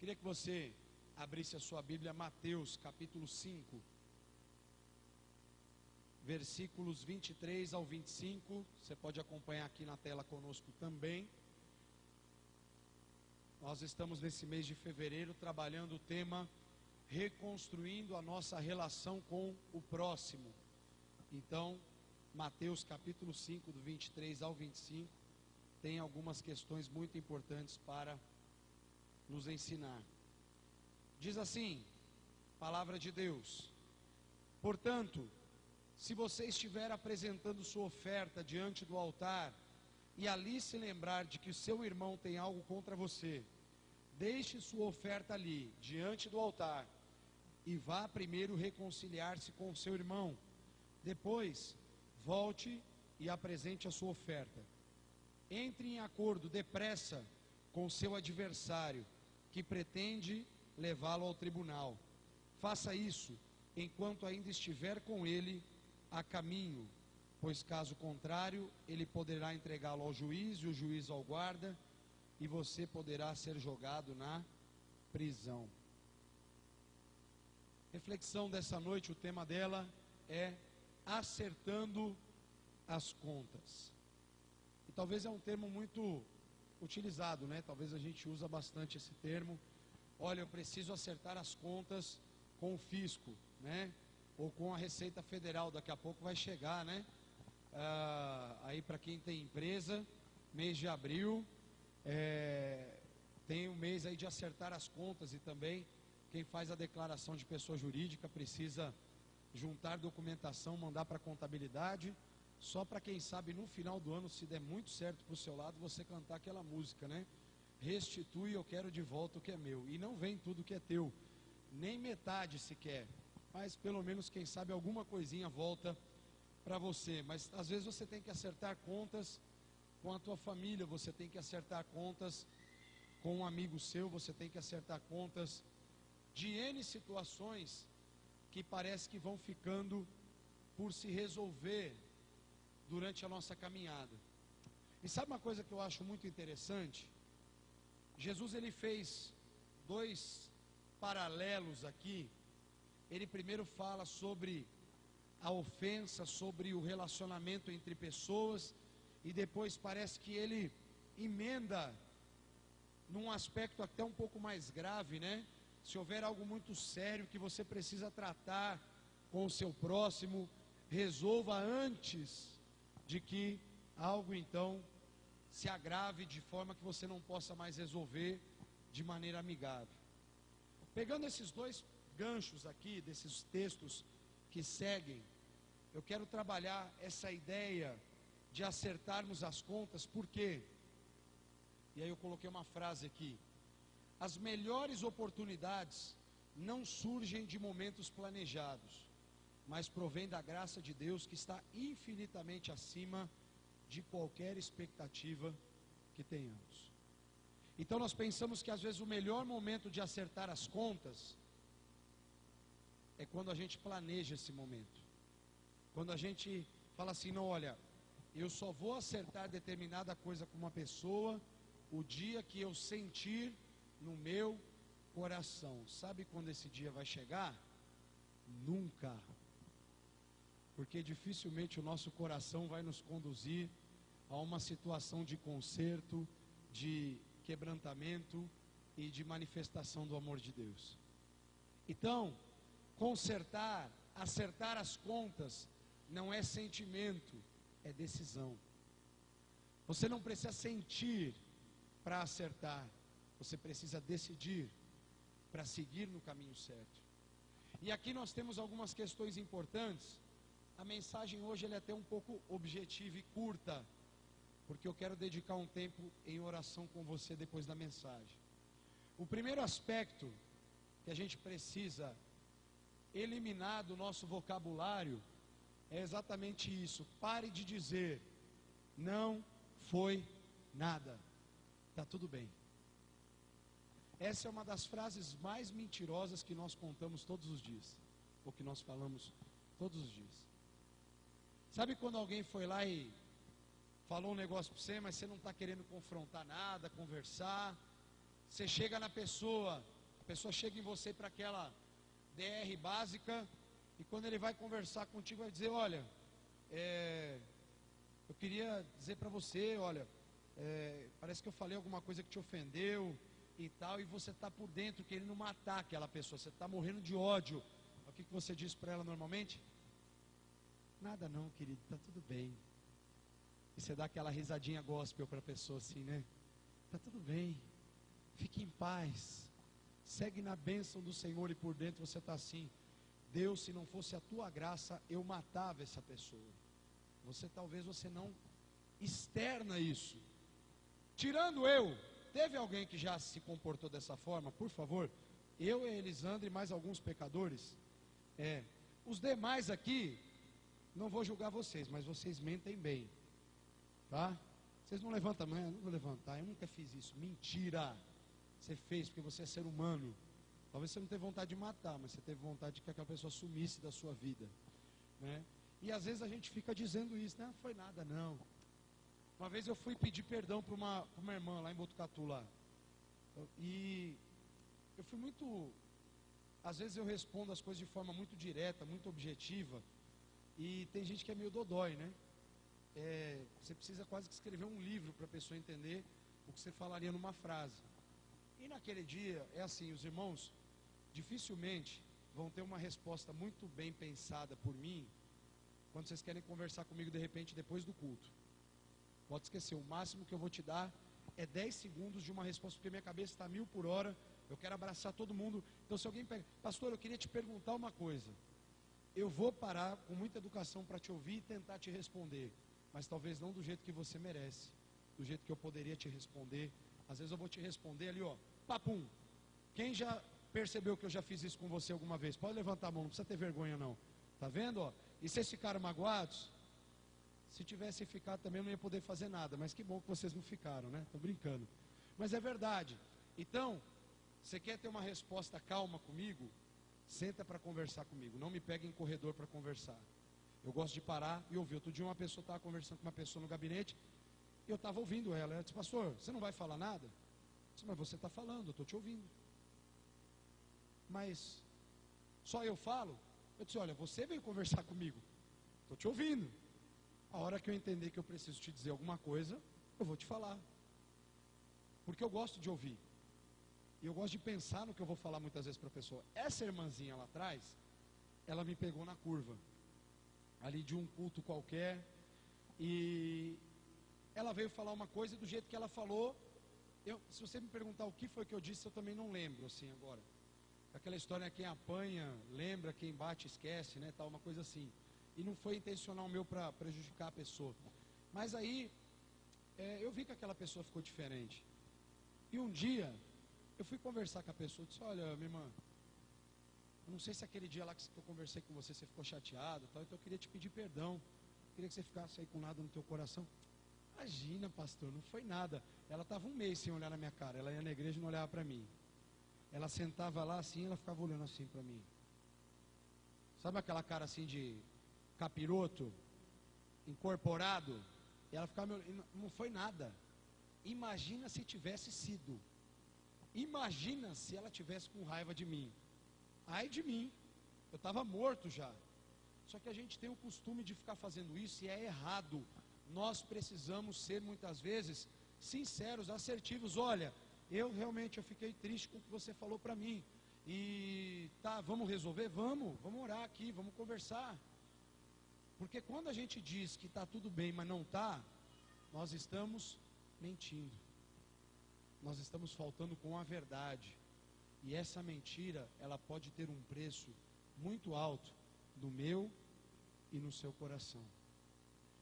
Queria que você abrisse a sua Bíblia, Mateus capítulo 5, versículos 23 ao 25. Você pode acompanhar aqui na tela conosco também. Nós estamos nesse mês de fevereiro trabalhando o tema reconstruindo a nossa relação com o próximo. Então, Mateus capítulo 5, do 23 ao 25, tem algumas questões muito importantes para nos ensinar. Diz assim, palavra de Deus: portanto, se você estiver apresentando sua oferta diante do altar, e ali se lembrar de que o seu irmão tem algo contra você, deixe sua oferta ali, diante do altar, e vá primeiro reconciliar-se com o seu irmão. Depois, volte e apresente a sua oferta. Entre em acordo depressa com seu adversário, que pretende levá-lo ao tribunal. Faça isso enquanto ainda estiver com ele a caminho, pois caso contrário, ele poderá entregá-lo ao juiz e o juiz ao guarda, e você poderá ser jogado na prisão. Reflexão dessa noite, o tema dela é acertando as contas. E talvez é um termo muito utilizado, né? Talvez a gente usa bastante esse termo. Olha, eu preciso acertar as contas com o fisco, né? Ou com a Receita Federal, daqui a pouco vai chegar, né? Aí para quem tem empresa, mês de abril, tem um mês aí de acertar as contas, e também quem faz a declaração de pessoa jurídica precisa juntar documentação, mandar para a contabilidade, só para quem sabe no final do ano, se der muito certo para o seu lado, você cantar aquela música, né? Restitui, eu quero de volta o que é meu. E não vem tudo que é teu, nem metade sequer, mas pelo menos, quem sabe, alguma coisinha volta para você. Mas às vezes você tem que acertar contas com a tua família, você tem que acertar contas com um amigo seu, você tem que acertar contas de N situações que parece que vão ficando por se resolver durante a nossa caminhada. E sabe uma coisa que eu acho muito interessante? Jesus, ele fez dois paralelos aqui. Ele primeiro fala sobre a ofensa, sobre o relacionamento entre pessoas, e depois parece que ele emenda num aspecto até um pouco mais grave, né? Se houver algo muito sério que você precisa tratar com o seu próximo, resolva antes de que algo então se agrave de forma que você não possa mais resolver de maneira amigável. Pegando esses dois ganchos aqui, desses textos que seguem, eu quero trabalhar essa ideia de acertarmos as contas. Por quê? E aí eu coloquei uma frase aqui: as melhores oportunidades não surgem de momentos planejados, mas provém da graça de Deus, que está infinitamente acima de qualquer expectativa que tenhamos. Então nós pensamos que às vezes o melhor momento de acertar as contas é quando a gente planeja esse momento. Quando a gente fala assim, não, olha, eu só vou acertar determinada coisa com uma pessoa o dia que eu sentir no meu coração. Sabe quando esse dia vai chegar? Nunca. Porque dificilmente o nosso coração vai nos conduzir a uma situação de conserto, de quebrantamento e de manifestação do amor de Deus. Então, consertar, acertar as contas não é sentimento, é decisão. Você não precisa sentir para acertar, você precisa decidir para seguir no caminho certo. E aqui nós temos algumas questões importantes. A mensagem hoje ela é até um pouco objetiva e curta, porque eu quero dedicar um tempo em oração com você depois da mensagem. O primeiro aspecto que a gente precisa eliminar do nosso vocabulário é exatamente isso: pare de dizer, não foi nada, está tudo bem. Essa é uma das frases mais mentirosas que nós contamos todos os dias, ou que nós falamos todos os dias. Sabe quando alguém foi lá e falou um negócio para você, mas você não está querendo confrontar nada, conversar, Você chega na pessoa, a pessoa chega em você para aquela DR básica, e quando ele vai conversar contigo, vai dizer: olha, eu queria dizer para você, olha, parece que eu falei alguma coisa que te ofendeu e tal, e você está por dentro querendo matar aquela pessoa, você está morrendo de ódio. O que você diz para ela normalmente? Nada não, querido, está tudo bem. E você dá aquela risadinha gospel para a pessoa assim, né? Está tudo bem, fique em paz, segue na bênção do Senhor, e por dentro você está assim: Deus, se não fosse a tua graça, eu matava essa pessoa. Talvez você não externa isso. Tirando eu, teve alguém que já se comportou dessa forma? Por favor, eu e Elisandra e mais alguns pecadores. Os demais aqui, não vou julgar vocês, mas vocês mentem bem, tá? Vocês não levantam a mão? Não vou levantar, eu nunca fiz isso. Mentira! Você fez porque você é ser humano. Talvez você não tenha vontade de matar, mas você teve vontade de que aquela pessoa sumisse da sua vida, né? E às vezes a gente fica dizendo isso, né? Não foi nada não. Uma vez eu fui pedir perdão para uma irmã lá em Botucatu lá. E eu fui muito... Às vezes eu respondo as coisas de forma muito direta, muito objetiva. E tem gente que é meio dodói, né? Você precisa quase que escrever um livro para a pessoa entender o que você falaria numa frase. E naquele dia, é assim, os irmãos dificilmente vão ter uma resposta muito bem pensada por mim, quando vocês querem conversar comigo de repente depois do culto. Pode esquecer, o máximo que eu vou te dar é 10 segundos de uma resposta, porque minha cabeça está 1000 por hora, eu quero abraçar todo mundo. Então se alguém pega: pastor, eu queria te perguntar uma coisa. Eu vou parar com muita educação para te ouvir e tentar te responder, mas talvez não do jeito que você merece, do jeito que eu poderia te responder. Às vezes eu vou te responder ali, ó, papum. Quem já percebeu que eu já fiz isso com você alguma vez? Pode levantar a mão, não precisa ter vergonha não. Tá vendo, ó? E vocês ficaram magoados? Se tivesse ficado também eu não ia poder fazer nada, mas que bom que vocês não ficaram, né? Tô brincando. Mas é verdade. Então, você quer ter uma resposta calma comigo? Senta para conversar comigo. Não me pegue em corredor para conversar. Eu gosto de parar e ouvir. Outro dia uma pessoa estava conversando com uma pessoa no gabinete, e eu estava ouvindo ela. Ela disse: pastor, você não vai falar nada? Eu disse: mas você está falando, eu estou te ouvindo. Mas só eu falo? Eu disse: olha, você veio conversar comigo, estou te ouvindo. A hora que eu entender que eu preciso te dizer alguma coisa, eu vou te falar. Porque eu gosto de ouvir. E eu gosto de pensar no que eu vou falar muitas vezes para a pessoa. Essa irmãzinha lá atrás, ela me pegou na curva, ali de um culto qualquer, e ela veio falar uma coisa, e do jeito que ela falou, se você me perguntar o que foi que eu disse, eu também não lembro, assim, agora. Aquela história, quem apanha, lembra, quem bate, esquece, né, tal, uma coisa assim. E não foi intencional meu para prejudicar a pessoa. Mas aí, eu vi que aquela pessoa ficou diferente. E um dia, eu fui conversar com a pessoa, disse: olha, minha irmã, eu não sei se aquele dia lá que eu conversei com você, você ficou chateado, tal, então eu queria te pedir perdão. Eu queria que você ficasse aí com nada no teu coração. Imagina, pastor, não foi nada. Ela estava um mês sem olhar na minha cara. Ela ia na igreja e não olhava para mim. Ela sentava lá assim, ela ficava olhando assim para mim. Sabe aquela cara assim de capiroto, incorporado? E ela ficava me olhando. Não foi nada. Imagina se tivesse sido. Imagina se ela tivesse com raiva de mim. Ai de mim. Eu estava morto já. Só que a gente tem o costume de ficar fazendo isso e é errado. Nós precisamos ser muitas vezes sinceros, assertivos. Olha, eu fiquei triste com o que você falou para mim. E tá, vamos resolver? Vamos orar aqui, vamos conversar. Porque quando a gente diz que está tudo bem, mas não está, nós estamos mentindo. Nós estamos faltando com a verdade. E essa mentira, ela pode ter um preço muito alto no meu e no seu coração.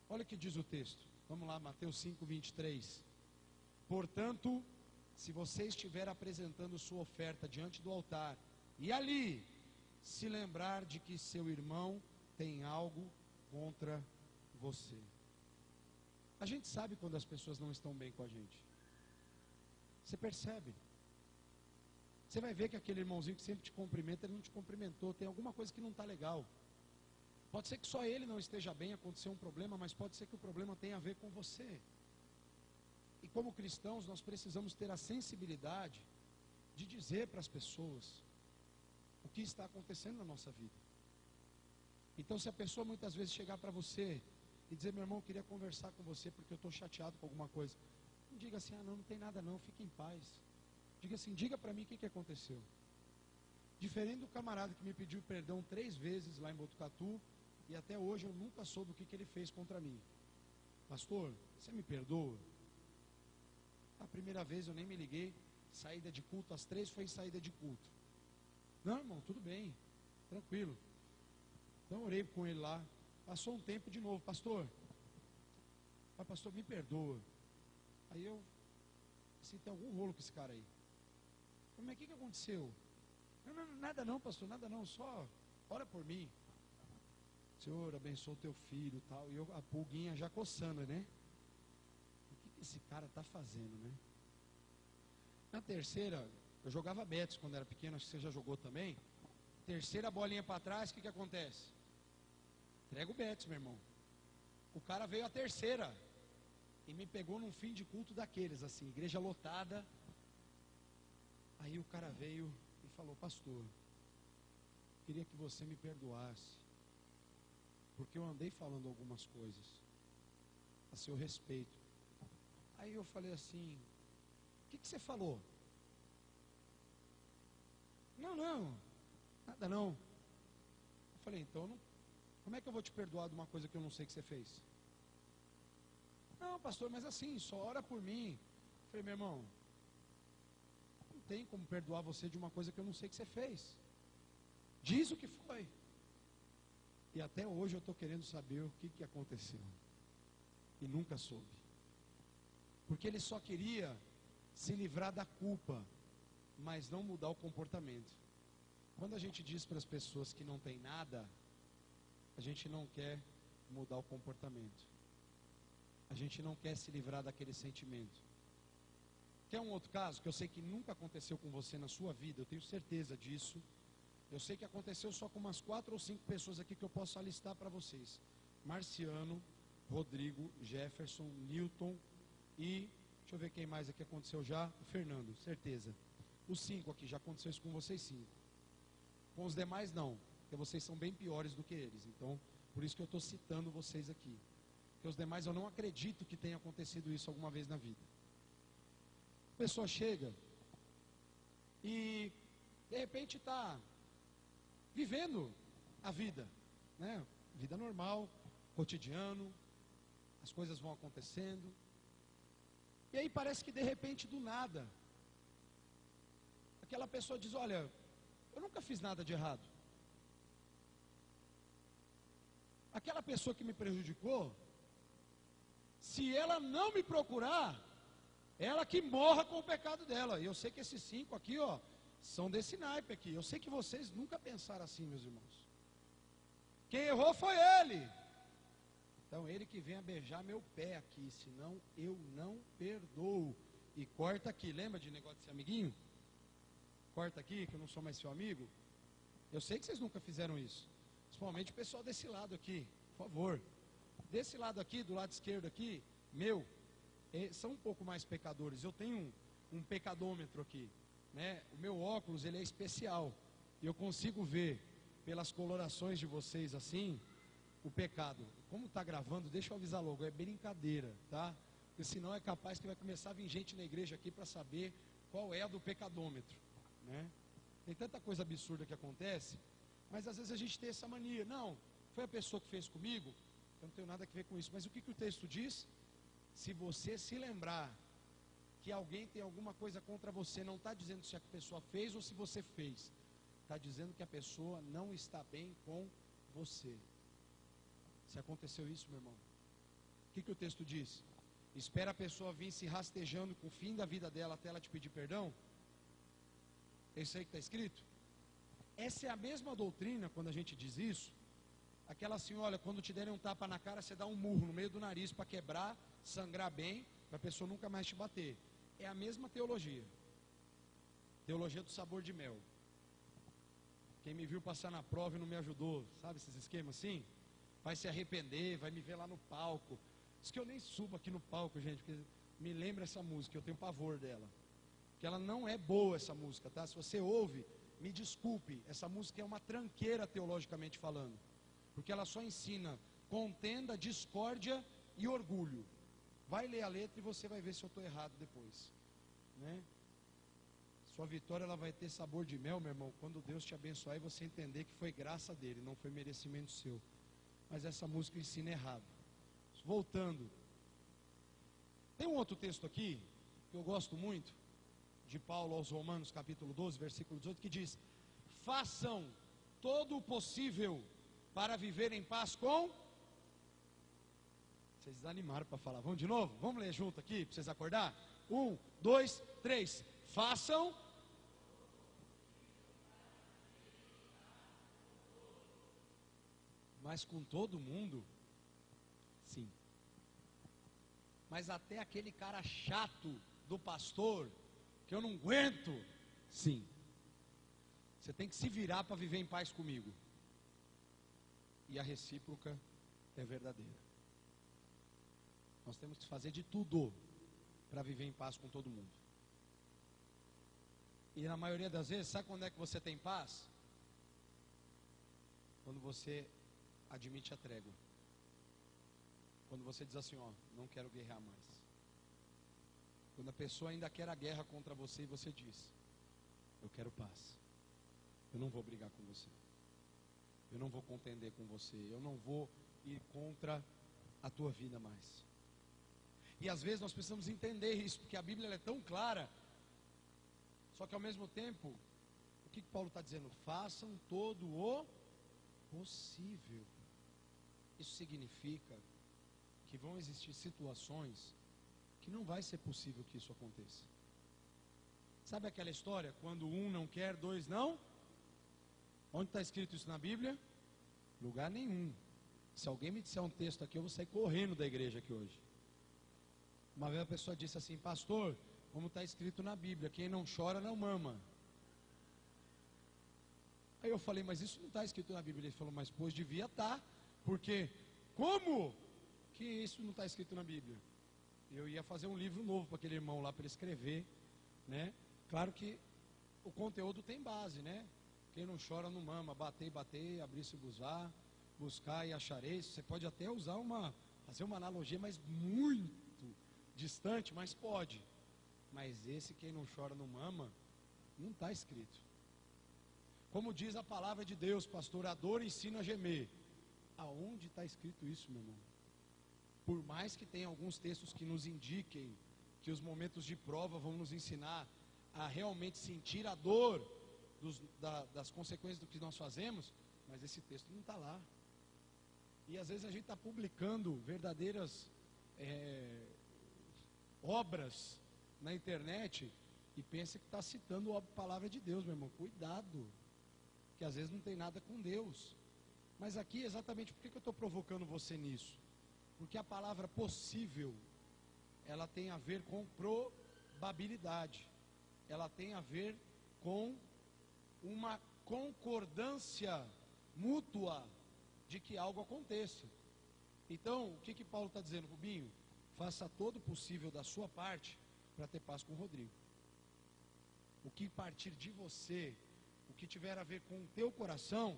Olha o que diz o texto. Vamos lá, Mateus 5:23. Portanto, se você estiver apresentando sua oferta diante do altar, e ali se lembrar de que seu irmão tem algo contra você. A gente sabe quando as pessoas não estão bem com a gente. Você percebe. Você vai ver que aquele irmãozinho que sempre te cumprimenta, ele não te cumprimentou, tem alguma coisa que não está legal. Pode ser que só ele não esteja bem, aconteceu um problema, mas pode ser que o problema tenha a ver com você. E como cristãos, nós precisamos ter a sensibilidade de dizer para as pessoas o que está acontecendo na nossa vida. Então, se a pessoa muitas vezes chegar para você e dizer, meu irmão, eu queria conversar com você porque eu estou chateado com alguma coisa, não diga assim, ah, não, não tem nada não, fique em paz. Diga assim, diga para mim o que aconteceu. Diferente do camarada que me pediu perdão 3 vezes lá em Botucatu, e até hoje eu nunca soube o que ele fez contra mim. Pastor, você me perdoa? A primeira vez eu nem me liguei, saída de culto, às 3 foi em saída de culto. Não, irmão, tudo bem, tranquilo. Então orei com ele lá, passou um tempo de novo, pastor, me perdoa. Aí eu, assim, tem algum rolo com esse cara aí. Mas o que aconteceu? Não, nada não, pastor, nada não, só ora por mim. Senhor, abençoa o teu filho e tal. E eu, a pulguinha já coçando, né? O que esse cara está fazendo, né? Na terceira, eu jogava betis quando era pequeno, acho que você já jogou também. Terceira bolinha para trás, o que acontece? Entrega o betis, meu irmão. O cara veio a terceira e me pegou num fim de culto daqueles, assim, igreja lotada. Aí o cara veio e falou, pastor, queria que você me perdoasse, porque eu andei falando algumas coisas a seu respeito. Aí eu falei assim, o que você falou? Não, nada não. Eu falei, então, como é que eu vou te perdoar de uma coisa que eu não sei que você fez? Não, pastor, mas assim, só ora por mim. Eu falei, meu irmão, não tem como perdoar você de uma coisa que eu não sei que você fez. Diz o que foi. E até hoje eu estou querendo saber o que aconteceu. E nunca soube. Porque ele só queria se livrar da culpa, mas não mudar o comportamento. Quando a gente diz para as pessoas que não tem nada, a gente não quer mudar o comportamento. A gente não quer se livrar daquele sentimento. Quer um outro caso que eu sei que nunca aconteceu com você na sua vida, eu tenho certeza disso. Eu sei que aconteceu só com umas 4 ou 5 pessoas aqui que eu posso alistar para vocês. Marciano, Rodrigo, Jefferson, Newton e, deixa eu ver quem mais aqui aconteceu já, o Fernando, certeza. Os 5 aqui, já aconteceu isso com vocês 5. Com os demais não, porque vocês são bem piores do que eles. Então, por isso que eu estou citando vocês aqui. Porque os demais eu não acredito que tenha acontecido isso alguma vez na vida. A pessoa chega e de repente está vivendo a vida, né? Vida normal, cotidiano, as coisas vão acontecendo. E aí parece que de repente do nada, aquela pessoa diz, olha, eu nunca fiz nada de errado. Aquela pessoa que me prejudicou, se ela não me procurar, ela que morra com o pecado dela. E eu sei que esses 5 aqui, ó, são desse naipe aqui. Eu sei que vocês nunca pensaram assim, meus irmãos. Quem errou foi ele. Então ele que venha beijar meu pé aqui, senão eu não perdoo. E corta aqui, lembra de negócio de ser amiguinho? Corta aqui, que eu não sou mais seu amigo. Eu sei que vocês nunca fizeram isso. Principalmente o pessoal desse lado aqui, por favor. Desse lado aqui, do lado esquerdo aqui, meu, são um pouco mais pecadores. Eu tenho um pecadômetro aqui, né? O meu óculos, ele é especial. E eu consigo ver, pelas colorações de vocês assim, o pecado. Como está gravando, deixa eu avisar logo, é brincadeira, tá? Porque senão é capaz que vai começar a vir gente na igreja aqui para saber qual é a do pecadômetro, né? Tem tanta coisa absurda que acontece, mas às vezes a gente tem essa mania. Não, foi a pessoa que fez comigo, eu não tenho nada a ver com isso. Mas o que o texto diz? Se você se lembrar que alguém tem alguma coisa contra você, não está dizendo se a pessoa fez ou se você fez. Está dizendo que a pessoa não está bem com você. Se aconteceu isso, meu irmão, o que o texto diz? Espera a pessoa vir se rastejando com o fim da vida dela até ela te pedir perdão? É isso aí que está escrito? Essa é a mesma doutrina quando a gente diz isso. Aquela assim, olha, quando te derem um tapa na cara, você dá um murro no meio do nariz para quebrar, sangrar bem, para a pessoa nunca mais te bater. É a mesma teologia. Teologia do sabor de mel. Quem me viu passar na prova e não me ajudou, sabe esses esquemas assim? Vai se arrepender, vai me ver lá no palco. Diz que eu nem subo aqui no palco, gente, porque me lembra essa música, eu tenho pavor dela. que ela não é boa essa música, tá? Se você ouve, me desculpe, essa música é uma tranqueira teologicamente falando, porque ela só ensina contenda, discórdia e orgulho. Vai ler a letra e você vai ver se eu estou errado depois, né? Sua vitória ela vai ter sabor de mel, meu irmão, quando Deus te abençoar e você entender que foi graça dele, não foi merecimento seu. Mas essa música ensina errado. Voltando, tem um outro texto aqui que eu gosto muito, de Paulo aos Romanos, capítulo 12, versículo 18, que diz: façam todo o possível para viver em paz com... Vocês desanimaram para falar, vamos de novo? Vamos ler junto aqui, para vocês acordar? 1, 2, 3. Façam... Mas com todo mundo? Sim. Mas até aquele cara chato do pastor, que eu não aguento? Sim. Você tem que se virar para viver em paz comigo. E a recíproca é verdadeira. Nós temos que fazer de tudo para viver em paz com todo mundo. E na maioria das vezes, sabe quando é que você tem paz? Quando você admite a trégua. Quando você diz assim, ó, não quero guerrear mais. Quando a pessoa ainda quer a guerra contra você e você diz, eu quero paz. Eu não vou brigar com você. Eu não vou contender com você. Eu não vou ir contra a tua vida mais. E às vezes nós precisamos entender isso, porque a Bíblia ela é tão clara. Só que ao mesmo tempo, o que Paulo está dizendo? Façam todo o possível. Isso significa que vão existir situações que não vai ser possível que isso aconteça. Sabe aquela história? Quando um não quer, dois não? Onde está escrito isso na Bíblia? Lugar nenhum. Se alguém me disser um texto aqui, eu vou sair correndo da igreja aqui hoje. Uma vez a pessoa disse assim, pastor, como está escrito na Bíblia, quem não chora não mama. Aí eu falei, mas isso não está escrito na Bíblia. Ele falou, mas pois devia estar, porque como que isso não está escrito na Bíblia? Eu ia fazer um livro novo para aquele irmão lá, para ele escrever, né? Claro que o conteúdo tem base, né? Quem não chora não mama, bater e bater, abrir-se e buscar e achareis. Você pode até fazer uma analogia, mas muito distante, mas pode. Mas esse quem não chora não mama, não está escrito. Como diz a palavra de Deus, pastor, a dor ensina a gemer. Aonde está escrito isso, meu irmão? Por mais que tenha alguns textos que nos indiquem que os momentos de prova vão nos ensinar a realmente sentir a dor das consequências do que nós fazemos, mas esse texto não está lá. E às vezes a gente está publicando verdadeiras obras na internet e pensa que está citando a palavra de Deus, meu irmão. Cuidado, que às vezes não tem nada com Deus. Mas aqui exatamente por que eu estou provocando você nisso? Porque a palavra possível, ela tem a ver com probabilidade. Ela tem a ver com uma concordância mútua de que algo aconteça. Então, o que Paulo está dizendo, Rubinho? Faça todo o possível da sua parte para ter paz com o Rodrigo. O que partir de você, o que tiver a ver com o teu coração,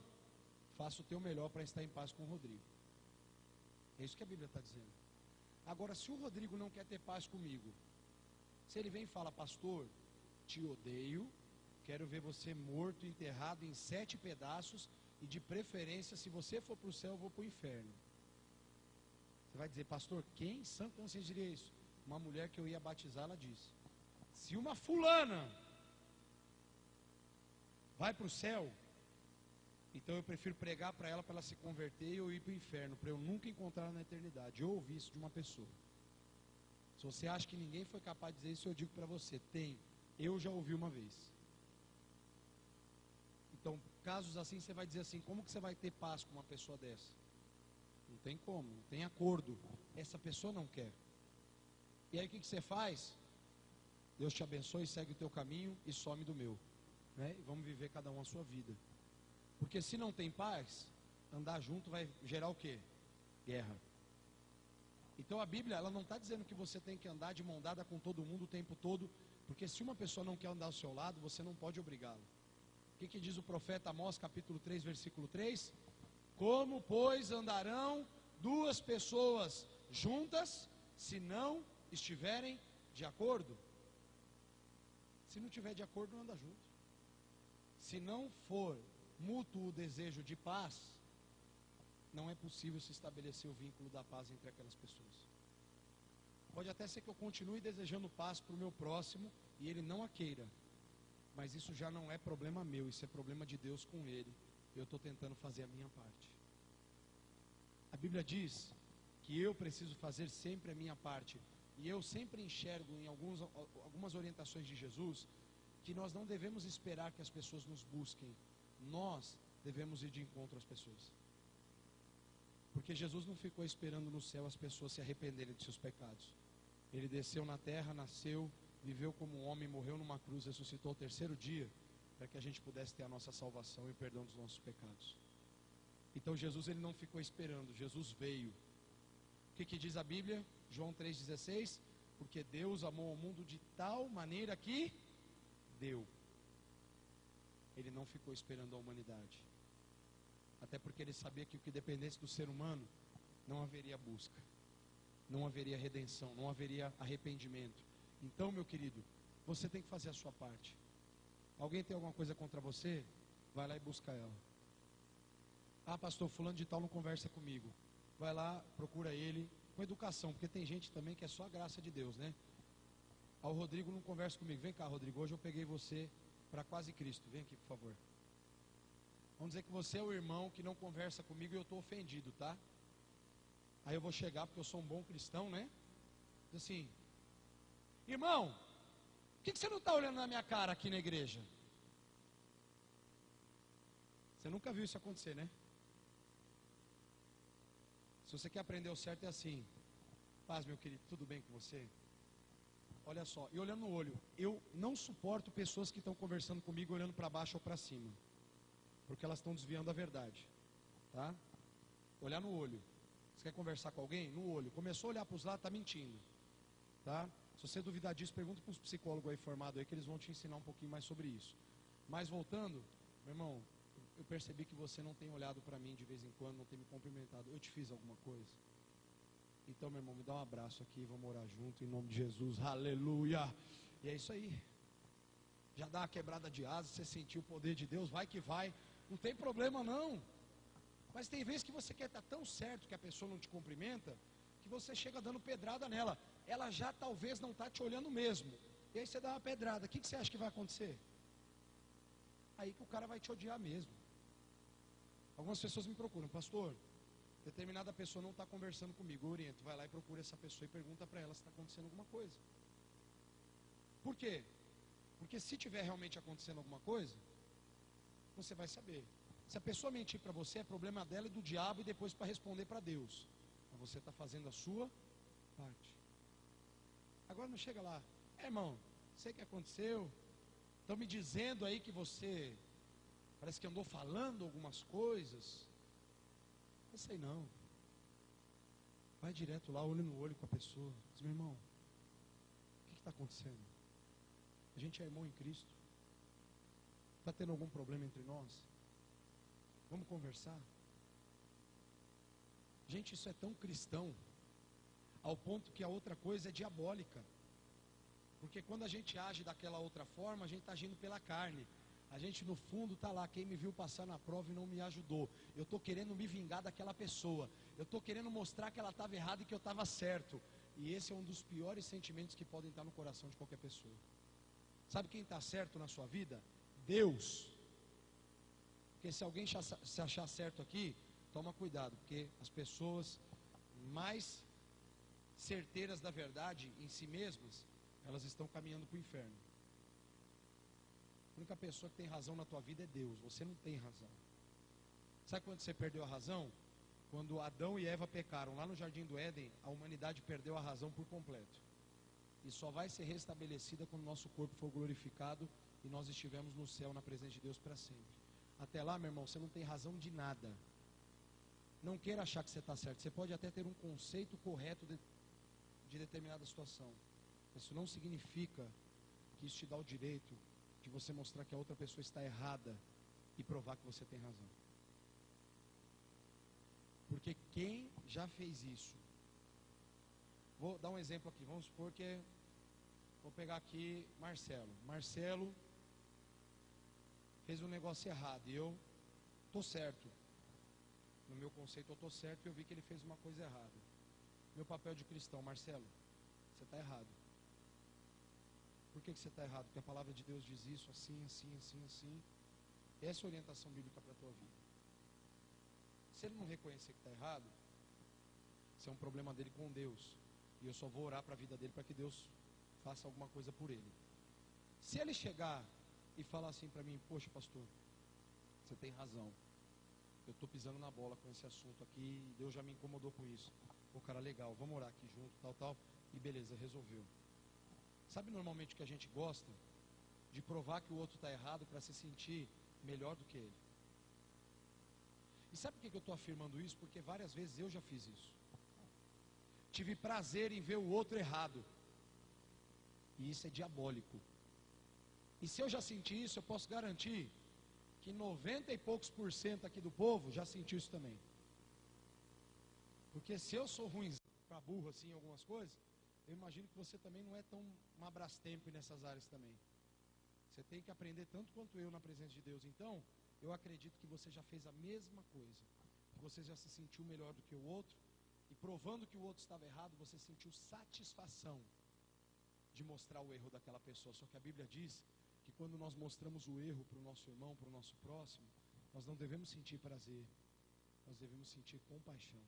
faça o teu melhor para estar em paz com o Rodrigo. É isso que a Bíblia está dizendo. Agora, se o Rodrigo não quer ter paz comigo, se ele vem e fala, pastor, te odeio, quero ver você morto, enterrado em 7 pedaços, e de preferência, se você for para o céu, eu vou para o inferno. Você vai dizer, pastor, quem em sã consciência diria isso? Uma mulher que eu ia batizar, ela disse, se uma fulana vai para o céu, então eu prefiro pregar para ela se converter e eu ir para o inferno, para eu nunca encontrar na eternidade. Eu ouvi isso de uma pessoa. Se você acha que ninguém foi capaz de dizer isso, eu digo para você, tem. Eu já ouvi uma vez. Então, casos assim, você vai dizer assim, como que você vai ter paz com uma pessoa dessa? Não tem como, não tem acordo. Essa pessoa não quer. E aí o que você faz? Deus te abençoe, segue o teu caminho e some do meu, né? E vamos viver cada um a sua vida. Porque se não tem paz, andar junto vai gerar o quê? Guerra. Então a Bíblia, ela não está dizendo que você tem que andar de mão dada com todo mundo o tempo todo, porque Porque se uma pessoa não quer andar ao seu lado, você não pode obrigá-la. O que diz o profeta Amós, capítulo 3, versículo 3? Como, pois, andarão duas pessoas juntas, se não estiverem de acordo? Se não tiver de acordo, não anda junto. Se não for mútuo o desejo de paz, não é possível se estabelecer o vínculo da paz entre aquelas pessoas. Pode até ser que eu continue desejando paz para o meu próximo e ele não a queira, mas isso já não é problema meu, isso é problema de Deus com ele. Eu estou tentando fazer a minha parte. A Bíblia diz que eu preciso fazer sempre a minha parte, e eu sempre enxergo em algumas orientações de Jesus que nós não devemos esperar que as pessoas nos busquem, nós devemos ir de encontro às pessoas. Porque Jesus não ficou esperando no céu as pessoas se arrependerem de seus pecados. Ele desceu na terra, nasceu, viveu como um homem, morreu numa cruz, ressuscitou ao terceiro dia, para que a gente pudesse ter a nossa salvação e o perdão dos nossos pecados. Então Jesus, ele não ficou esperando, Jesus veio. O que diz a Bíblia? João 3,16: porque Deus amou o mundo de tal maneira que deu. Ele não ficou esperando a humanidade. Até porque ele sabia que o que dependesse do ser humano, não haveria busca, não haveria redenção, não haveria arrependimento. Então, meu querido, você tem que fazer a sua parte. Alguém tem alguma coisa contra você? Vai lá e busca ela. Ah, pastor, fulano de tal não conversa comigo. Vai lá, procura ele, com educação, porque tem gente também que é só a graça de Deus, né? Ah, o Rodrigo não conversa comigo. Vem cá, Rodrigo, hoje eu peguei você para quase Cristo. Vem aqui, por favor. Vamos dizer que você é o irmão que não conversa comigo e eu estou ofendido, tá? Aí eu vou chegar, porque eu sou um bom cristão, né? Diz assim: irmão, por que você não está olhando na minha cara aqui na igreja? Você nunca viu isso acontecer, né? Se você quer aprender o certo é assim: paz, meu querido, tudo bem com você? Olha só, e olhando no olho, eu não suporto pessoas que estão conversando comigo olhando para baixo ou para cima, porque elas estão desviando a verdade, tá? Olhar no olho. Você quer conversar com alguém? No olho. Começou a olhar para os lados, está mentindo, tá? Se você duvidar disso, pergunta para os psicólogos aí formados aí, que eles vão te ensinar um pouquinho mais sobre isso. Mas voltando, meu irmão, eu percebi que você não tem olhado para mim de vez em quando, não tem me cumprimentado. Eu te fiz alguma coisa? Então, meu irmão, me dá um abraço aqui, vamos orar junto, em nome de Jesus, aleluia. E é isso aí. Já dá uma quebrada de asa, você sentiu o poder de Deus, vai que vai, não tem problema não. Mas tem vezes que você quer estar tão certo que a pessoa não te cumprimenta, que você chega dando pedrada nela. Ela já talvez não está te olhando mesmo. E aí você dá uma pedrada, o que você acha que vai acontecer? Aí que o cara vai te odiar mesmo. Algumas pessoas me procuram: pastor, determinada pessoa não está conversando comigo. Eu oriento, vai lá e procura essa pessoa e pergunta para ela se está acontecendo alguma coisa. Por quê? Porque se tiver realmente acontecendo alguma coisa, você vai saber. Se a pessoa mentir para você, é problema dela e do diabo, e depois para responder para Deus. Mas você está fazendo a sua parte. Agora não chega lá: irmão, sei o que aconteceu, estão me dizendo aí que você parece que andou falando algumas coisas. Não sei não. Vai direto lá, olho no olho com a pessoa. Diz: meu irmão, o que está acontecendo? A gente é irmão em Cristo. Está tendo algum problema entre nós? Vamos conversar? Gente, isso é tão cristão, ao ponto que a outra coisa é diabólica. Porque quando a gente age daquela outra forma, a gente está agindo pela carne. A gente no fundo está lá: quem me viu passar na prova e não me ajudou. Eu estou querendo me vingar daquela pessoa. Eu estou querendo mostrar que ela estava errada e que eu estava certo. E esse é um dos piores sentimentos que podem estar no coração de qualquer pessoa. Sabe quem está certo na sua vida? Deus. Porque se alguém se achar certo aqui, toma cuidado, porque as pessoas mais certeiras da verdade em si mesmas, elas estão caminhando para o inferno. A única pessoa que tem razão na tua vida é Deus. Você não tem razão. Sabe quando você perdeu a razão? Quando Adão e Eva pecaram lá no Jardim do Éden, a humanidade perdeu a razão por completo. E só vai ser restabelecida quando o nosso corpo for glorificado e nós estivermos no céu na presença de Deus para sempre. Até lá, meu irmão, você não tem razão de nada. Não queira achar que você está certo. Você pode até ter um conceito correto de determinada situação. Isso não significa que isso te dá o direito de você mostrar que a outra pessoa está errada e provar que você tem razão. Porque quem já fez isso? Vou dar um exemplo aqui, vamos supor que vou pegar aqui Marcelo. Marcelo fez um negócio errado e eu estou certo. No meu conceito eu estou certo e eu vi que ele fez uma coisa errada. Meu papel de cristão, Marcelo, você está errado. Por que você está errado? Porque a palavra de Deus diz isso, assim, assim, assim, assim. Essa é a orientação bíblica para a tua vida. Se ele não reconhecer que está errado, isso é um problema dele com Deus. E eu só vou orar para a vida dele para que Deus faça alguma coisa por ele. Se ele chegar e falar assim para mim, poxa pastor, você tem razão. Eu estou pisando na bola com esse assunto aqui e Deus já me incomodou com isso. Pô, cara, legal, vamos orar aqui junto, tal, tal. E beleza, resolveu. Sabe normalmente o que a gente gosta? De provar que o outro está errado para se sentir melhor do que ele. E sabe por que eu estou afirmando isso? Porque várias vezes eu já fiz isso. Tive prazer em ver o outro errado. E isso é diabólico. E se eu já senti isso, eu posso garantir que 90 e poucos % aqui do povo já sentiu isso também. Porque se eu sou ruim para burro assim em algumas coisas, eu imagino que você também não é tão mabrastempo nessas áreas também. Você tem que aprender tanto quanto eu na presença de Deus. Então, eu acredito que você já fez a mesma coisa. Que você já se sentiu melhor do que o outro. E provando que o outro estava errado, você sentiu satisfação de mostrar o erro daquela pessoa. Só que a Bíblia diz que quando nós mostramos o erro para o nosso irmão, para o nosso próximo, nós não devemos sentir prazer. Nós devemos sentir compaixão,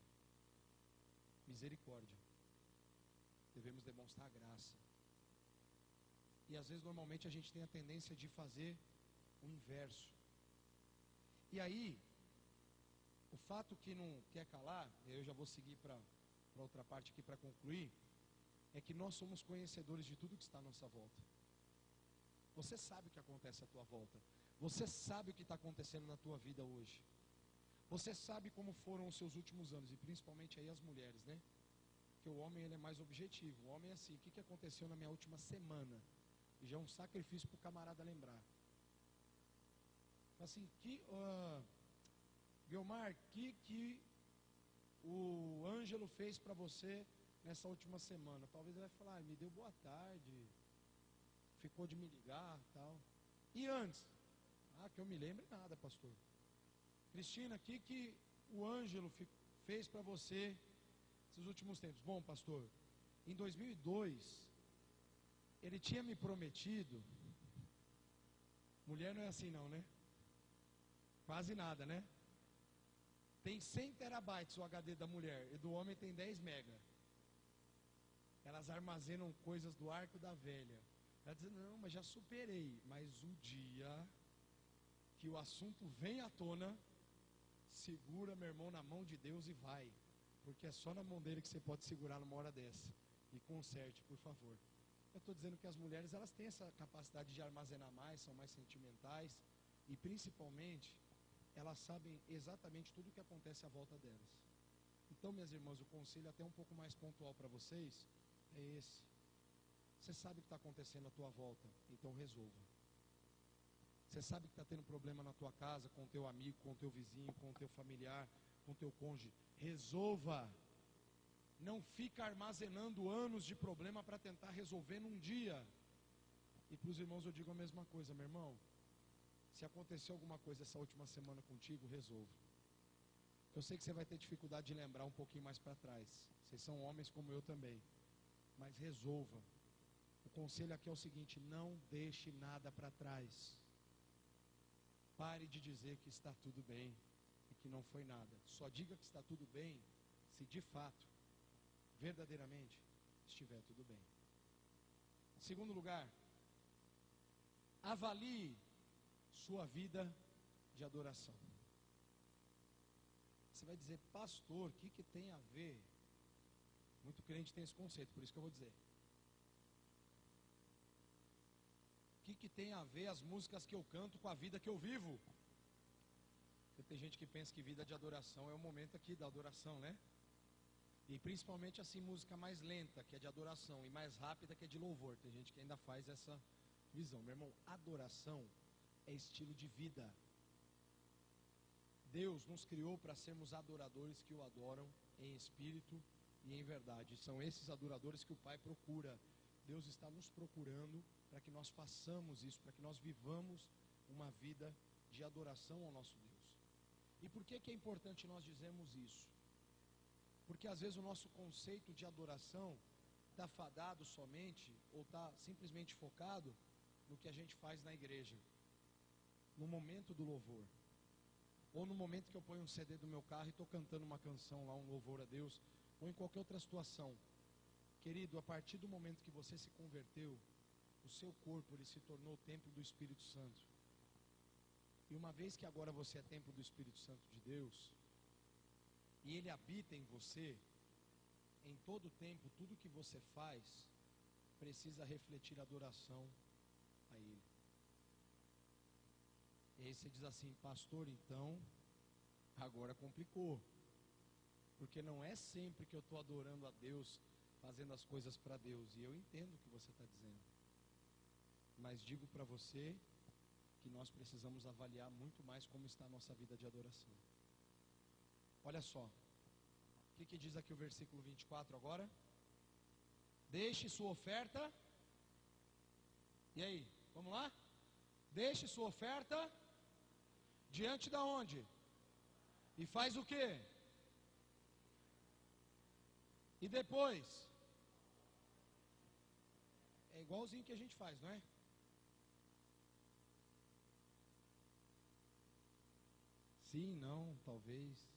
misericórdia. Devemos demonstrar graça. E às vezes normalmente a gente tem a tendência de fazer o inverso. E aí, o fato que não quer calar, e eu já vou seguir para outra parte aqui para concluir, é que nós somos conhecedores de tudo que está à nossa volta. Você sabe o que acontece à tua volta. Você sabe o que está acontecendo na tua vida hoje. Você sabe como foram os seus últimos anos, e principalmente aí as mulheres, né? Porque o homem ele é mais objetivo. O homem é assim, o que aconteceu na minha última semana? E já é um sacrifício para o camarada lembrar. Assim, Guilmar, que o Ângelo fez para você nessa última semana? Talvez ele vai falar, me deu boa tarde, ficou de me ligar e tal. E antes? Que eu me lembre nada, pastor. Cristina, que o Ângelo fez para você esses últimos tempos? Bom, pastor, em 2002, ele tinha me prometido, mulher não é assim não, né? Quase nada, né? Tem 100 terabytes o HD da mulher, e do homem tem 10 mega. Elas armazenam coisas do arco da velha. Ela diz, não, mas já superei. Mas o dia que o assunto vem à tona, segura meu irmão na mão de Deus e vai. Porque é só na mão dele que você pode segurar numa hora dessa. E conserte, por favor. Eu estou dizendo que as mulheres, elas têm essa capacidade de armazenar mais, são mais sentimentais. E principalmente, elas sabem exatamente tudo o que acontece à volta delas. Então, minhas irmãs, o conselho até um pouco mais pontual para vocês é esse. Você sabe o que está acontecendo à tua volta, então resolva. Você sabe que está tendo problema na tua casa, com o teu amigo, com o teu vizinho, com o teu familiar, com o teu cônjuge. Resolva. Não fica armazenando anos de problema para tentar resolver num dia. E para os irmãos eu digo a mesma coisa, meu irmão. Se aconteceu alguma coisa essa última semana contigo, resolva. Eu sei que você vai ter dificuldade de lembrar um pouquinho mais para trás. Vocês são homens como eu também. Mas resolva. O conselho aqui é o seguinte, não deixe nada para trás. Pare de dizer que está tudo bem e que não foi nada. Só diga que está tudo bem se de fato, verdadeiramente, estiver tudo bem. Segundo lugar, avalie sua vida de adoração. Você vai dizer, pastor, o que tem a ver? Muito crente tem esse conceito, por isso que eu vou dizer. O que tem a ver as músicas que eu canto com a vida que eu vivo? Porque tem gente que pensa que vida de adoração é o momento aqui da adoração, né? E principalmente assim, música mais lenta, que é de adoração, e mais rápida, que é de louvor. Tem gente que ainda faz essa visão. Meu irmão, adoração é estilo de vida. Deus nos criou para sermos adoradores que o adoram em espírito e em verdade. São esses adoradores que o Pai procura. Deus está nos procurando para que nós façamos isso, para que nós vivamos uma vida de adoração ao nosso Deus. E por que é importante nós dizermos isso? Porque às vezes o nosso conceito de adoração está fadado somente, ou está simplesmente focado no que a gente faz na igreja, no momento do louvor, ou no momento que eu ponho um CD do meu carro e estou cantando uma canção lá, um louvor a Deus, ou em qualquer outra situação. Querido, a partir do momento que você se converteu, o seu corpo ele se tornou o templo do Espírito Santo. E uma vez que agora você é templo do Espírito Santo de Deus, e Ele habita em você, em todo tempo, tudo que você faz, precisa refletir adoração a Ele. E aí você diz assim, pastor, então, agora complicou. Porque não é sempre que eu estou adorando a Deus, fazendo as coisas para Deus. E eu entendo o que você está dizendo. Mas digo para você que nós precisamos avaliar muito mais como está a nossa vida de adoração. Olha só, o que diz aqui o versículo 24 agora? Deixe sua oferta. E aí, vamos lá? Deixe sua oferta diante da onde? E faz o quê? E depois? É igualzinho que a gente faz, não é? Sim, não, talvez.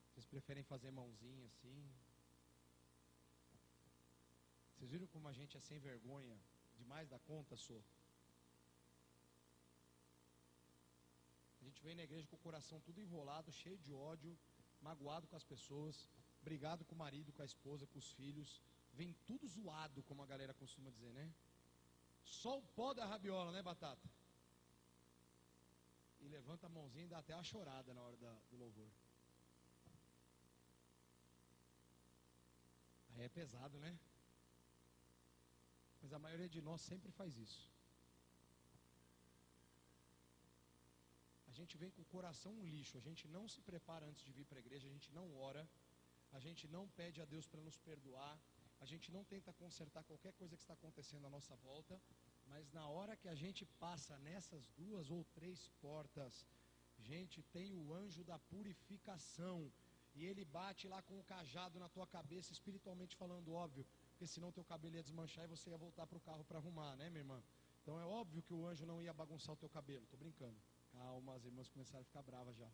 Vocês preferem fazer mãozinha assim? Vocês viram como a gente é sem vergonha demais da conta, só? A gente vem na igreja com o coração tudo enrolado, cheio de ódio, magoado com as pessoas, brigado com o marido, com a esposa, com os filhos. Vem tudo zoado, como a galera costuma dizer, né? Só o pó da rabiola, né, Batata? E levanta a mãozinha e dá até uma chorada na hora do louvor. Aí é pesado, né? Mas a maioria de nós sempre faz isso. A gente vem com o coração um lixo, a gente não se prepara antes de vir para a igreja, a gente não ora, a gente não pede a Deus para nos perdoar, a gente não tenta consertar qualquer coisa que está acontecendo à nossa volta, mas na hora que a gente passa nessas 2 ou 3 portas, gente, tem o anjo da purificação, e ele bate lá com o cajado na tua cabeça, espiritualmente falando, óbvio, porque senão teu cabelo ia desmanchar e você ia voltar para o carro para arrumar, né, minha irmã? Então é óbvio que o anjo não ia bagunçar o teu cabelo, estou brincando. Calma, as irmãs começaram a ficar bravas já.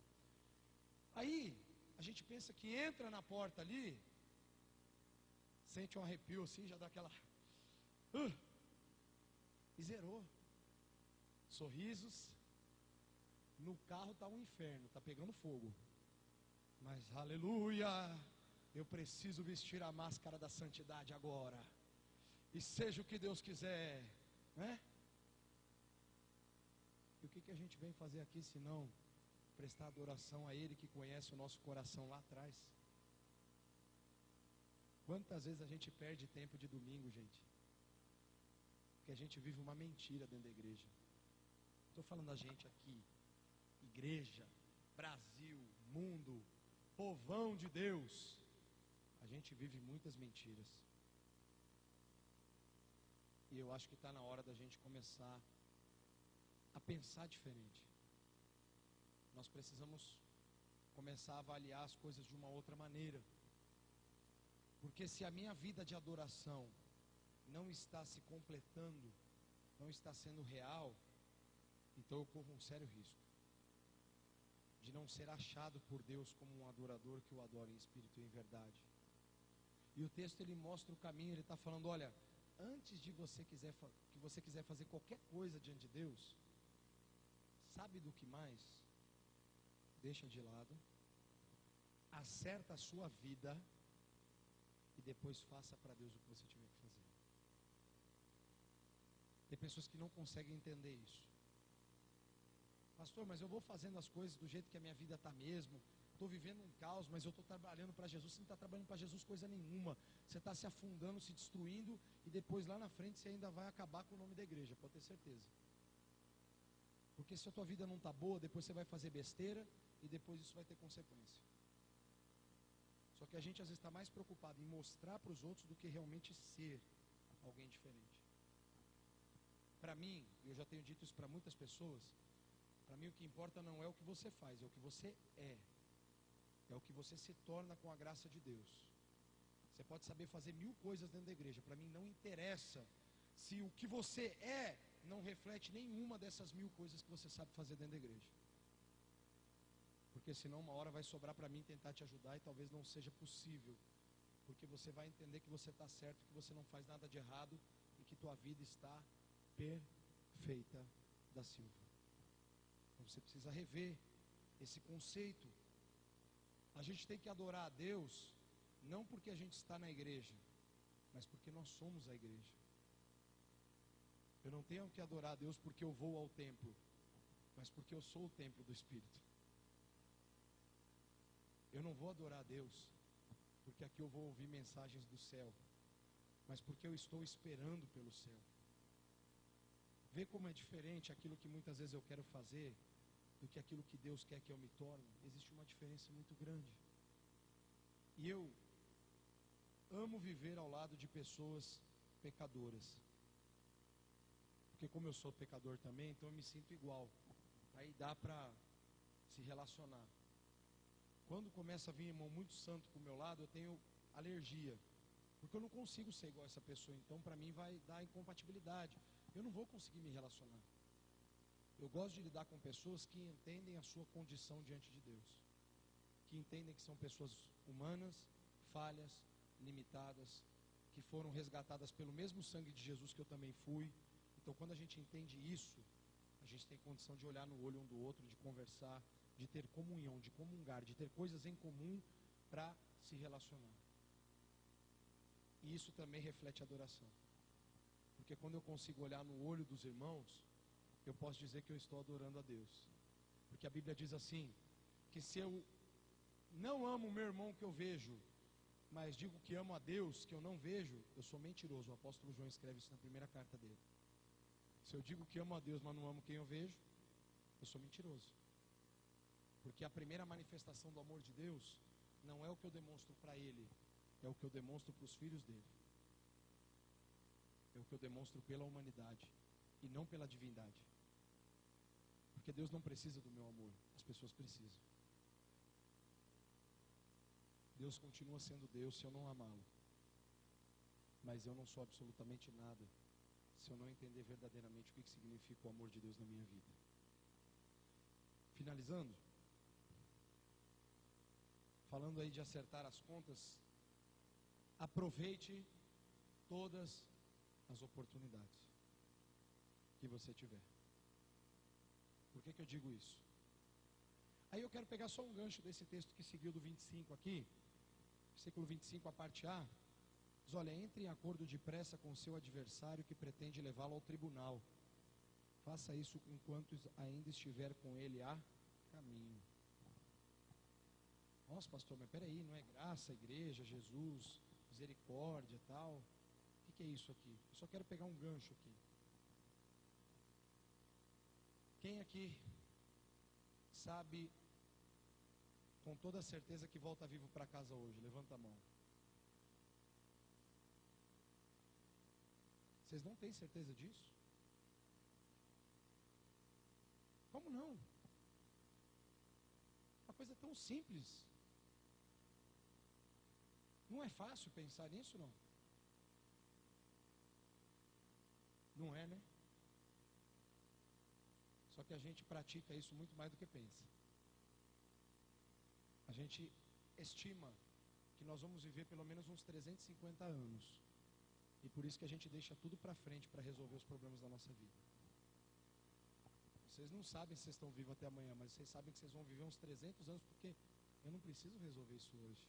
Aí, a gente pensa que entra na porta ali, sente um arrepio assim, já dá aquela... e zerou. Sorrisos. No carro está um inferno, está pegando fogo. Mas, aleluia, eu preciso vestir a máscara da santidade agora. E seja o que Deus quiser, né? E o que a gente vem fazer aqui, se não prestar adoração a Ele que conhece o nosso coração lá atrás? Quantas vezes a gente perde tempo de domingo, gente? Porque a gente vive uma mentira dentro da igreja. Estou falando a gente aqui, igreja, Brasil, mundo, povão de Deus. A gente vive muitas mentiras. E eu acho que está na hora da gente começar a pensar diferente. Nós precisamos começar a avaliar as coisas de uma outra maneira. Porque se a minha vida de adoração não está se completando, não está sendo real, então eu corro um sério risco de não ser achado por Deus como um adorador que o adora em espírito e em verdade. E o texto ele mostra o caminho, ele está falando, olha, antes de você quiser fazer qualquer coisa diante de Deus, sabe do que mais? Deixa de lado, acerta a sua vida e depois faça para Deus o que você tiver que fazer. Tem pessoas que não conseguem entender isso. Pastor, mas eu vou fazendo as coisas do jeito que a minha vida está mesmo, estou vivendo um caos, mas eu estou trabalhando para Jesus. Você não está trabalhando para Jesus coisa nenhuma, você está se afundando, se destruindo, e depois lá na frente você ainda vai acabar com o nome da igreja, pode ter ter certeza. Porque se a tua vida não está boa, depois você vai fazer besteira e depois isso vai ter consequência. Só que a gente às vezes está mais preocupado em mostrar para os outros do que realmente ser alguém diferente. Para mim, eu já tenho dito isso para muitas pessoas, para mim o que importa não é o que você faz, é o que você é. É o que você se torna com a graça de Deus. Você pode saber fazer 1000 coisas dentro da igreja, para mim não interessa se o que você é não reflete nenhuma dessas 1000 coisas que você sabe fazer dentro da igreja. Porque senão uma hora vai sobrar para mim tentar te ajudar e talvez não seja possível. Porque você vai entender que você está certo, que você não faz nada de errado e que tua vida está perfeita da Silva. Então você precisa rever esse conceito. A gente tem que adorar a Deus, não porque a gente está na igreja, mas porque nós somos a igreja. Eu não tenho que adorar a Deus porque eu vou ao templo, mas porque eu sou o templo do Espírito. Eu não vou adorar a Deus porque aqui eu vou ouvir mensagens do céu, mas porque eu estou esperando pelo céu. Vê como é diferente aquilo que muitas vezes eu quero fazer do que aquilo que Deus quer que eu me torne. Existe uma diferença muito grande. E eu amo viver ao lado de pessoas pecadoras. Porque como eu sou pecador também, então eu me sinto igual. Aí dá para se relacionar. Quando começa a vir irmão muito santo para o meu lado, eu tenho alergia. Porque eu não consigo ser igual a essa pessoa. Então para mim vai dar incompatibilidade. Eu não vou conseguir me relacionar. Eu gosto de lidar com pessoas que entendem a sua condição diante de Deus. Que entendem que são pessoas humanas, falhas, limitadas, que foram resgatadas pelo mesmo sangue de Jesus que eu também fui. Então quando a gente entende isso, a gente tem condição de olhar no olho um do outro, de conversar, de ter comunhão, de comungar, de ter coisas em comum para se relacionar. E isso também reflete adoração. Porque quando eu consigo olhar no olho dos irmãos, eu posso dizer que eu estou adorando a Deus. Porque a Bíblia diz assim, que se eu não amo o meu irmão que eu vejo, mas digo que amo a Deus que eu não vejo, eu sou mentiroso. O apóstolo João escreve isso na primeira carta dele. Se eu digo que amo a Deus, mas não amo quem eu vejo, eu sou mentiroso. Porque a primeira manifestação do amor de Deus não é o que eu demonstro para Ele, é o que eu demonstro para os filhos dele. É o que eu demonstro pela humanidade e não pela divindade. Porque Deus não precisa do meu amor, as pessoas precisam. Deus continua sendo Deus se eu não amá-lo. Mas eu não sou absolutamente nada se eu não entender verdadeiramente o que significa o amor de Deus na minha vida. Finalizando, falando aí de acertar as contas, aproveite todas as oportunidades que você tiver. Por que eu digo isso? Aí eu quero pegar só um gancho desse texto que seguiu do 25 aqui, versículo 25, a parte A. Diz, olha, entre em acordo depressa com seu adversário que pretende levá-lo ao tribunal. Faça isso enquanto ainda estiver com ele a caminho. Nossa, pastor, mas peraí, não é graça, igreja, Jesus, misericórdia e tal? O que é isso aqui? Eu só quero pegar um gancho aqui. Quem aqui sabe com toda certeza que volta vivo para casa hoje? Levanta a mão. Vocês não têm certeza disso? Como não? Uma coisa tão simples. Não é fácil pensar nisso, não? Não é, né? Só que a gente pratica isso muito mais do que pensa. A gente estima que nós vamos viver pelo menos uns 350 anos. E por isso que a gente deixa tudo para frente para resolver os problemas da nossa vida. Vocês não sabem se vocês estão vivos até amanhã, mas vocês sabem que vocês vão viver uns 300 anos, porque eu não preciso resolver isso hoje.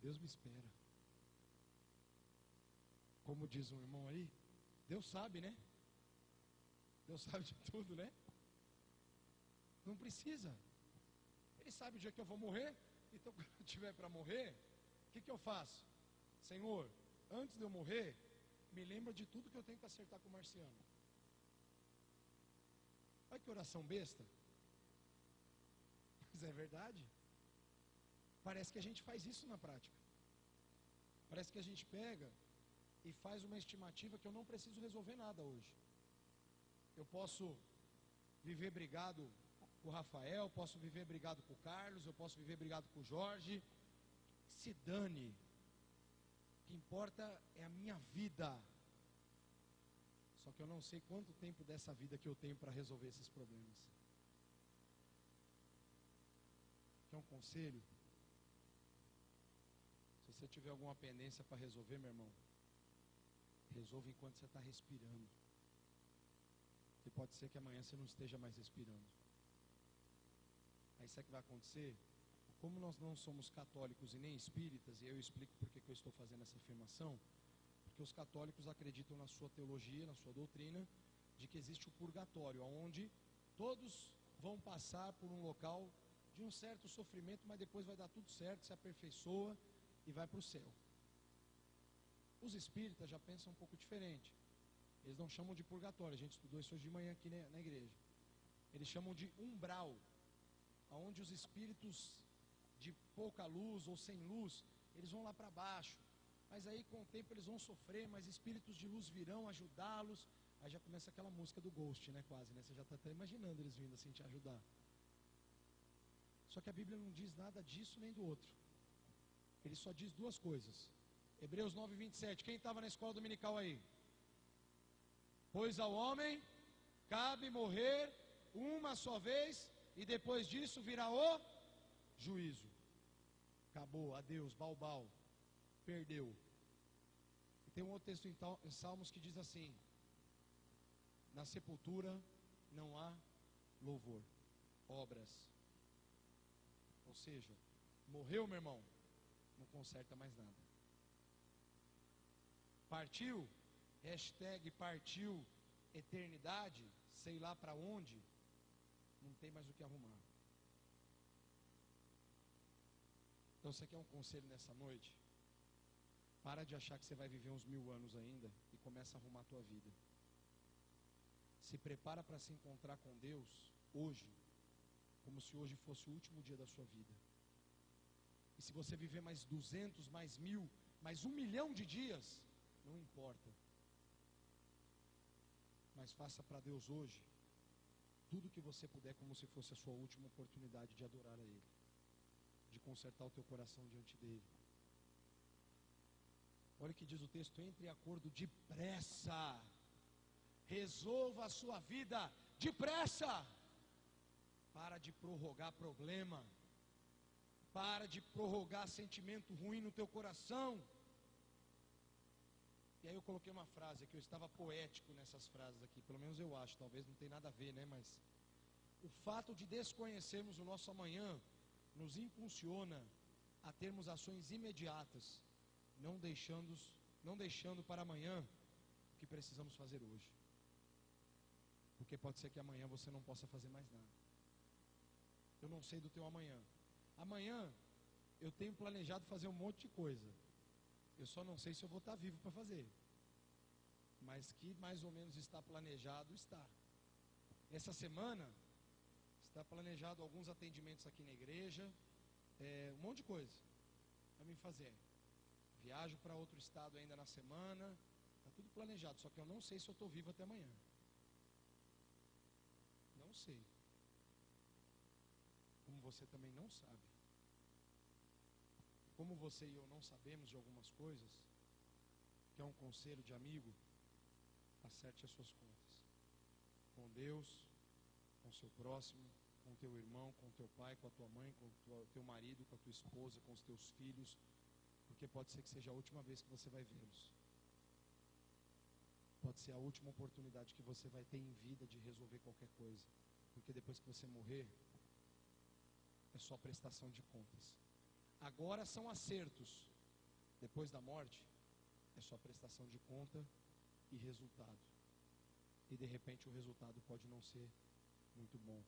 Deus me espera. Como diz um irmão aí, Deus sabe, né? Deus sabe de tudo, né? Não precisa. Ele sabe o dia que eu vou morrer. Então quando eu estiver para morrer, o que eu faço? Senhor, antes de eu morrer, me lembra de tudo que eu tenho que acertar com o Marciano. Olha que oração besta. Mas é verdade. Parece que a gente faz isso na prática. Parece que a gente pega e faz uma estimativa que eu não preciso resolver nada hoje. Eu posso viver brigado com o Rafael, posso viver brigado com o Carlos, eu posso viver brigado com o Jorge. Se dane. O que importa é a minha vida. Só que eu não sei quanto tempo dessa vida que eu tenho para resolver esses problemas. Quer um conselho? Se você tiver alguma pendência para resolver, meu irmão, resolva enquanto você está respirando. Porque pode ser que amanhã você não esteja mais respirando. Aí sabe o que vai acontecer? Como nós não somos católicos e nem espíritas, e eu explico por que eu estou fazendo essa afirmação, porque os católicos acreditam na sua teologia, na sua doutrina, de que existe o purgatório, onde todos vão passar por um local de um certo sofrimento, mas depois vai dar tudo certo, se aperfeiçoa e vai para o céu. Os espíritas já pensam um pouco diferente. Eles não chamam de purgatório, a gente estudou isso hoje de manhã aqui na igreja. Eles chamam de umbral, onde os espíritos de pouca luz ou sem luz, eles vão lá para baixo. Mas aí com o tempo eles vão sofrer, mas espíritos de luz virão ajudá-los. Aí já começa aquela música do Ghost, né, quase, né? Você já está até imaginando eles vindo assim te ajudar. Só que a Bíblia não diz nada disso nem do outro. Ele só diz duas coisas. Hebreus 9:27. Quem estava na escola dominical aí? Pois ao homem cabe morrer uma só vez, e depois disso virá o juízo. Acabou, adeus, balbal. Perdeu. E tem um outro texto em Salmos que diz assim: na sepultura não há louvor, obras. Ou seja, morreu, meu irmão, não conserta mais nada. Partiu, hashtag partiu eternidade, sei lá para onde, não tem mais o que arrumar. Então você quer um conselho nessa noite? Para de achar que você vai viver uns 1000 anos ainda e começa a arrumar a tua vida. Se prepara para se encontrar com Deus hoje, como se hoje fosse o último dia da sua vida. E se você viver mais 200, mais 1000, mais 1 milhão de dias, não importa. Mas faça para Deus hoje tudo que você puder, como se fosse a sua última oportunidade de adorar a Ele, de consertar o teu coração diante dEle. Olha o que diz o texto: entre em acordo depressa, resolva a sua vida depressa. Para de prorrogar problema, para de prorrogar sentimento ruim no teu coração. E aí eu coloquei uma frase aqui, eu estava poético nessas frases aqui, pelo menos eu acho, talvez não tenha nada a ver, né? Mas o fato de desconhecermos o nosso amanhã nos impulsiona a termos ações imediatas, não deixando para amanhã o que precisamos fazer hoje. Porque pode ser que amanhã você não possa fazer mais nada. Eu não sei do teu amanhã. Amanhã eu tenho planejado fazer um monte de coisa. Eu só não sei se eu vou estar vivo para fazer. Mas que mais ou menos está planejado, está. Essa semana está planejado alguns atendimentos aqui na igreja, um monte de coisa para mim fazer. Viajo para outro estado ainda na semana, está tudo planejado, só que eu não sei se eu estou vivo até amanhã. Não sei. Como você também não sabe. Como você e eu não sabemos de algumas coisas, que é um conselho de amigo, acerte as suas contas. Com Deus, com o seu próximo, com o teu irmão, com o teu pai, com a tua mãe, com o teu marido, com a tua esposa, com os teus filhos, porque pode ser que seja a última vez que você vai vê-los. Pode ser a última oportunidade que você vai ter em vida de resolver qualquer coisa, porque depois que você morrer, é só prestação de contas. Agora são acertos, depois da morte é só prestação de conta e resultado. E de repente o resultado pode não ser muito bom.